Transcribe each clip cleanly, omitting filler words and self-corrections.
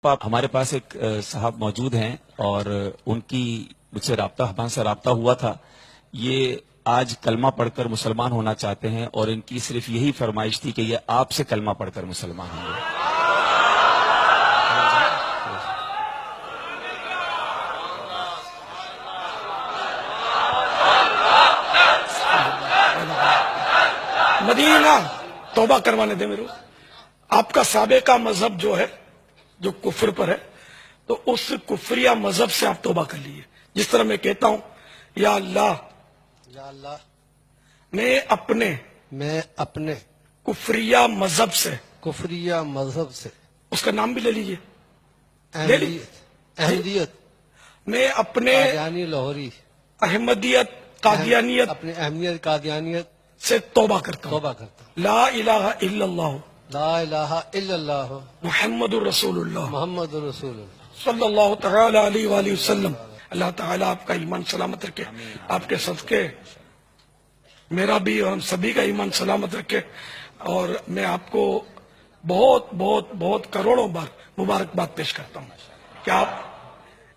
آپ ہمارے پاس ایک صاحب موجود ہیں اور ان کی مجھ سے ہمارے سے رابطہ ہوا تھا. یہ آج کلمہ پڑھ کر مسلمان ہونا چاہتے ہیں اور ان کی صرف یہی فرمائش تھی کہ یہ آپ سے کلمہ پڑھ کر مسلمان ہوں گے. مدینہ توبہ کروانے دے میرے. آپ کا سابقہ مذہب جو ہے جو کفر پر ہے تو اس کفریہ مذہب سے آپ توبہ کر لیجیے. جس طرح میں کہتا ہوں یا اللہ میں اپنے کفریہ مذہب سے اس کا نام بھی لے لیجیے. احمدیت میں اپنے لاہوری احمدیت قادیانیت اپنے اہمیت قادیانیت سے توبہ کرتا ہوں. توبہ کرتا ہوں. لا الہ الا اللہ لا الہ الا اللہ محمد الرسول اللہ محمد رسول اللہ صلی اللہ تعالی علیہ وآلہ وسلم. اللہ تعالیٰ آپ کا ایمان سلامت رکھے. آپ کے صدقے میرا بھی اور ہم سبھی کا ایمان سلامت رکھے. اور میں آپ کو بہت بہت بہت کروڑوں بار مبارکباد پیش کرتا ہوں کہ آپ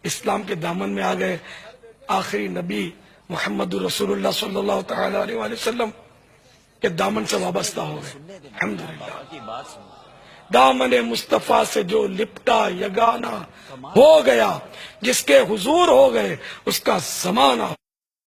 اسلام کے دامن میں آ گئے. آخری نبی محمد رسول اللہ صلی اللہ تعالی علیہ وآلہ وسلم کے دامن سے وابستہ ہو گئے. الحمدللہ دامن مصطفیٰ سے جو لپٹا یگانہ ہو گیا، جس کے حضور ہو گئے اس کا زمانہ